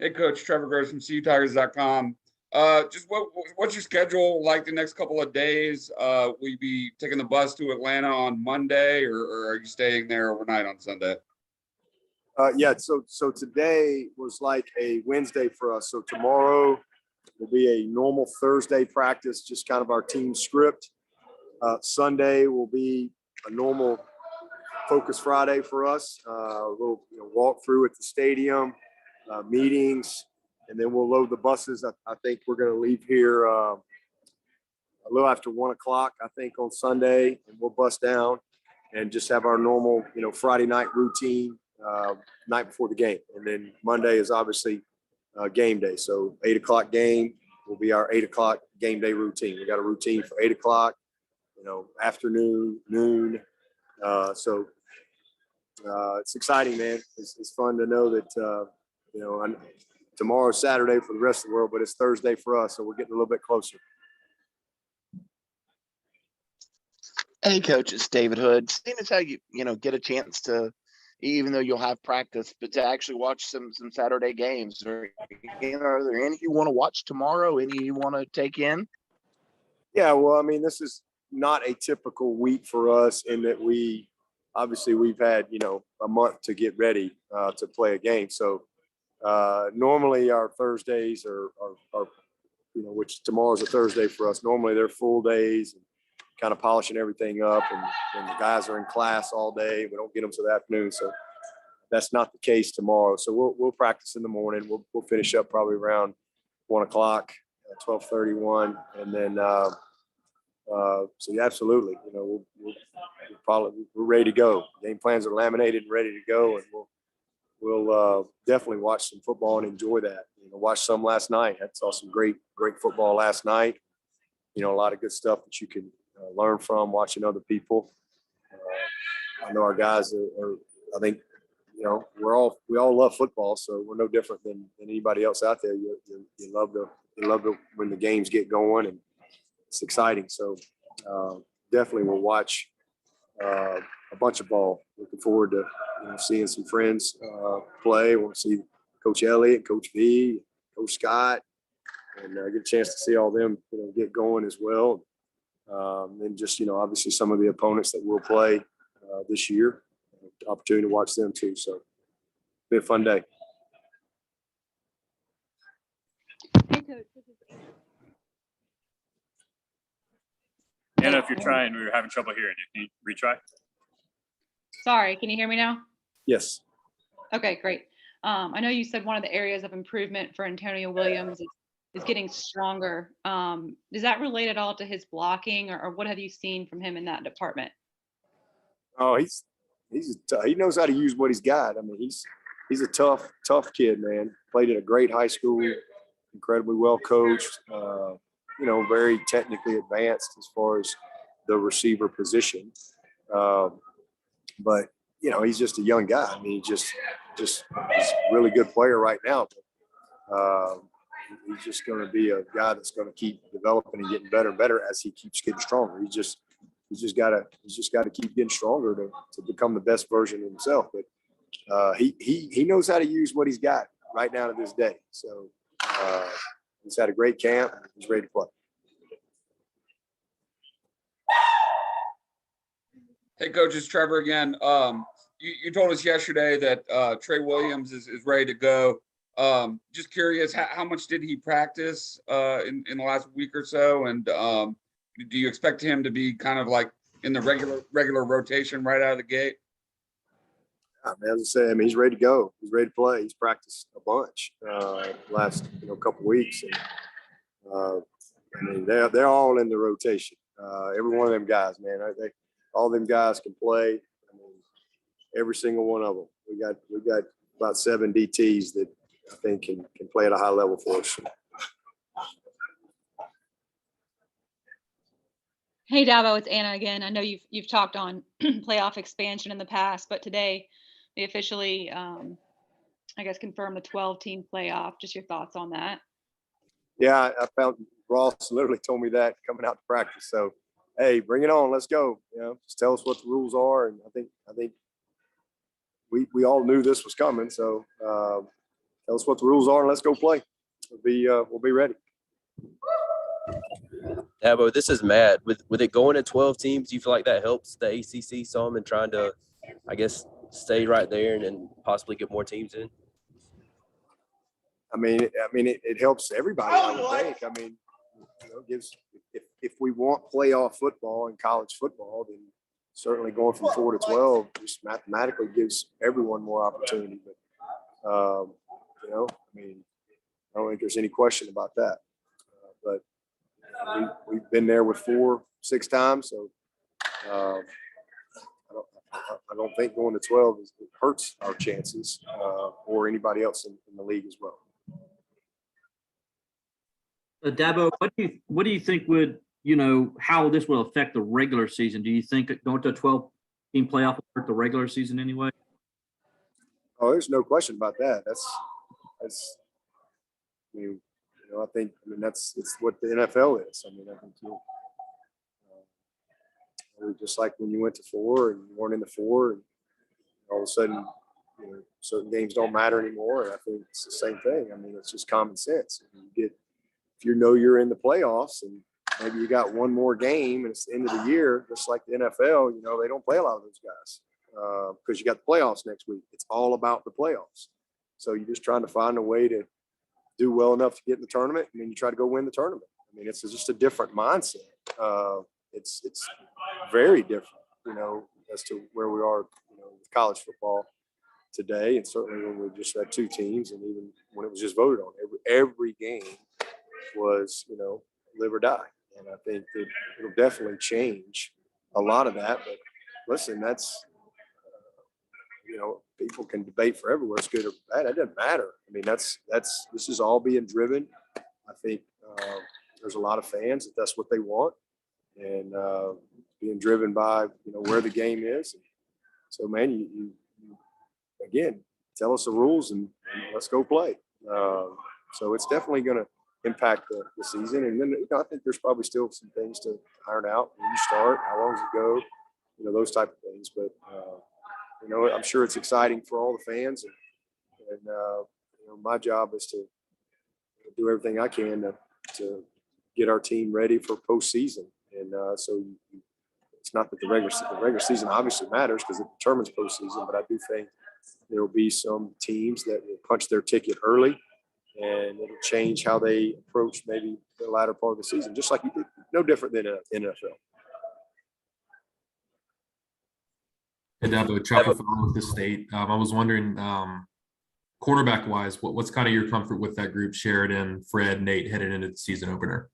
Hey, Coach Trevor Gross from CUTigers.com. Just what's your schedule like the next couple of days? Will you be taking the bus to Atlanta on Monday, or are you staying there overnight on Sunday? Yeah, so today was like a Wednesday for us. So tomorrow will be a normal Thursday practice, just kind of our team script. Sunday will be a normal Focus Friday for us. We'll walk through at the stadium, meetings, and then we'll load the buses. I think we're going to leave here a little after 1 o'clock, I think, on Sunday, and we'll bus down and just have our normal, Friday night routine night before the game. And then Monday is obviously game day. So 8 o'clock game will be our 8 o'clock game day routine. We got a routine for 8 o'clock, afternoon, noon. So it's exciting, man. It's fun to know that, tomorrow's Saturday for the rest of the world, but it's Thursday for us. So we're getting a little bit closer. Hey, Coach, it's David Hood. Seeing as how you get a chance to, even though you'll have practice, but to actually watch some Saturday games. Are there any you want to watch tomorrow? Any you want to take in? Yeah, well, I mean, this is not a typical week for us in that we've had, a month to get ready to play a game. So normally our Thursdays are which tomorrow's a Thursday for us. Normally they're full days and kind of polishing everything up, and the guys are in class all day. We don't get them to the afternoon. So that's not the case tomorrow. So we'll practice in the morning. We'll finish up probably around 1 o'clock, 12:31. And then, so yeah, absolutely. We're ready to go. Game plans are laminated and ready to go. And we'll definitely watch some football and enjoy that. Watched some last night. I saw some great football last night. A lot of good stuff that you can learn from watching other people. I know our guys are I think, we all love football, so we're no different than anybody else out there. You love when the games get going, and it's exciting. So definitely we'll watch a bunch of ball. Looking forward to seeing some friends play. We'll see Coach Elliott, Coach V, Coach Scott, and get a chance to see all them get going as well. And just obviously some of the opponents that we'll play this year. Opportunity to watch them too. So be a fun day. Hey, Coach. Anna, if you're trying, we were having trouble hearing you. Can you retry? Sorry, can you hear me now? Yes. Okay, great. I know you said one of the areas of improvement for Antonio Williams is getting stronger. Is that related at all to his blocking, or what have you seen from him in that department? Oh, he knows how to use what he's got. I mean, he's a tough kid, man. Played at a great high school, incredibly well coached. Very technically advanced as far as the receiver position. But he's just a young guy. I mean, he's a really good player right now. But, he's just going to be a guy that's going to keep developing and getting better and better as he keeps getting stronger. He's just got to keep getting stronger to become the best version of himself. But he knows how to use what he's got right now to this day. So he's had a great camp. He's ready to play. Hey, Coach, it's Trevor again. You told us yesterday that Trey Williams is ready to go. Just curious, how much did he practice in the last week or so? And do you expect him to be kind of like in the regular rotation right out of the gate? As I said, he's ready to go. He's ready to play. He's practiced a bunch last couple weeks. And, they're all in the rotation. Every one of them guys, man. All them guys can play. Every single one of them. We got about 7 DTs that I think can play at a high level for us. Hey, Dabo, it's Anna again. I know you've talked on playoff expansion in the past, but today they officially, confirmed the 12-team playoff. Just your thoughts on that? Yeah, I found Ross literally told me that coming out to practice. So, hey, bring it on. Let's go. Just tell us what the rules are. And I think we all knew this was coming. So tell tell us what the rules are and let's go play. We'll be ready. Dabo, this is Matt. With it going to 12 teams, do you feel like that helps the ACC some in trying to, I guess, stay right there and possibly get more teams in? I mean, it helps everybody, I would think. I mean, gives if we want playoff football and college football, then certainly going from 4 to 12 just mathematically gives everyone more opportunity. But I mean, I don't think there's any question about that. But we've been there with 4, 6 times, so I don't think going to 12 hurts our chances or anybody else in the league as well. Dabo, what do you think would, how this will affect the regular season? Do you think going to a 12-team playoff will hurt the regular season anyway? Oh, there's no question about that. I think it's what the NFL is. I mean, I think just like when you went to 4 and you weren't in the 4, and all of a sudden, certain games don't matter anymore. And I think it's the same thing. I mean, it's just common sense. If you're in the playoffs and maybe you got one more game and it's the end of the year, just like the NFL, they don't play a lot of those guys because you got the playoffs next week. It's all about the playoffs. So you're just trying to find a way to do well enough to get in the tournament, and then you try to go win the tournament. I mean, it's just a different mindset. It's very different, as to where we are, with college football today, and certainly when we just had 2 teams, and even when it was just voted on, every game was, live or die. And I think that it'll definitely change a lot of that. But listen, that's, people can debate forever whether it's good or bad. It doesn't matter. I mean, this is all being driven. I think there's a lot of fans that's what they want, and being driven by, where the game is. So, man, you again, tell us the rules and let's go play. So it's definitely going to impact the season. And then, I think there's probably still some things to iron out when you start, how long does it go, those type of things. But, I'm sure it's exciting for all the fans. And my job is to do everything I can to get our team ready for postseason. And so it's not that the regular season obviously matters because it determines postseason, but I do think there will be some teams that will punch their ticket early, and it'll change how they approach maybe the latter part of the season, just like you did, no different than NFL. Hey, Dabo, Chuck with the state. I was wondering, quarterback-wise, what's kind of your comfort with that group, Sheridan, Fred, Nate, headed into the season opener?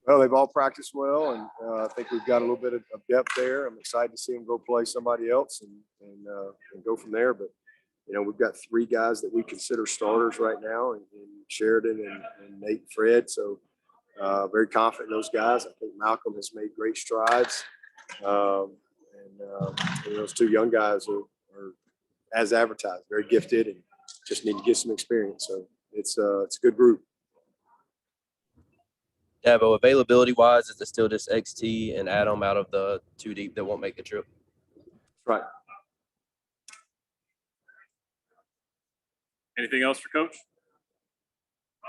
Well, they've all practiced well, and I think we've got a little bit of depth there. I'm excited to see them go play somebody else and go from there. But, we've got 3 guys that we consider starters right now, in Sheridan and Nate and Fred. So very confident in those guys. I think Malcolm has made great strides. And those 2 young guys are as advertised, very gifted, and just need to get some experience. So it's a good group. Dabo, availability-wise, is it still just XT and Adam out of the 2 deep that won't make the trip? Right. Anything else for Coach?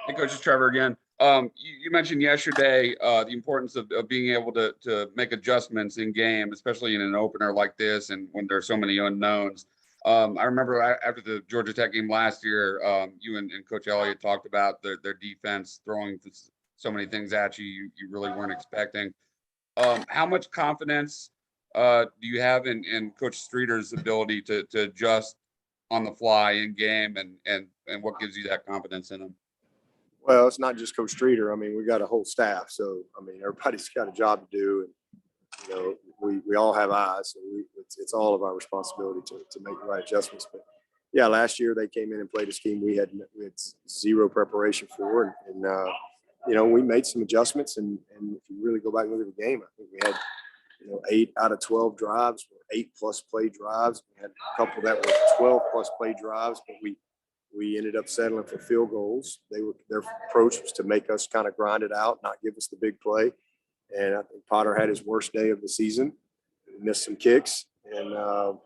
Hey, Coach, it's Trevor again. You mentioned yesterday the importance of being able to make adjustments in game, especially in an opener like this and when there's so many unknowns. I remember after the Georgia Tech game last year, you and Coach Elliott talked about their defense throwing so many things at you really weren't expecting. How much confidence do you have in Coach Streeter's ability to adjust on the fly in game, and what gives you that confidence in him? Well, it's not just Coach Streeter. I mean, we got a whole staff. So, I mean, everybody's got a job to do. And, we all have eyes. So it's all of our responsibility to make the right adjustments. But, yeah, last year they came in and played a scheme we had 0 preparation for. And we made some adjustments. And if you really go back and look at the game, I think we had, 8 out of 12 drives were 8+ play drives. We had a couple that were 12+ play drives, but we ended up settling for field goals. Their approach was to make us kind of grind it out, not give us the big play. And I think Potter had his worst day of the season. He missed some kicks, and and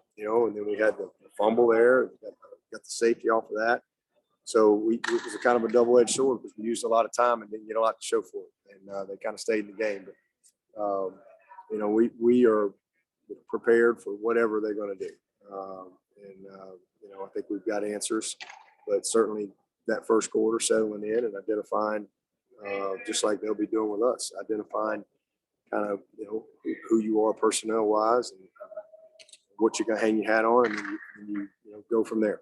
then we had the fumble there. Got the safety off of that. So it was a kind of a double-edged sword because we used a lot of time and didn't get a lot to show for it. And they kind of stayed in the game. But, we are prepared for whatever they're going to do. I think we've got answers, but certainly that first quarter settling in and identifying, just like they'll be doing with us, identifying kind of, who you are personnel wise and what you're going to hang your hat on, and then you go from there.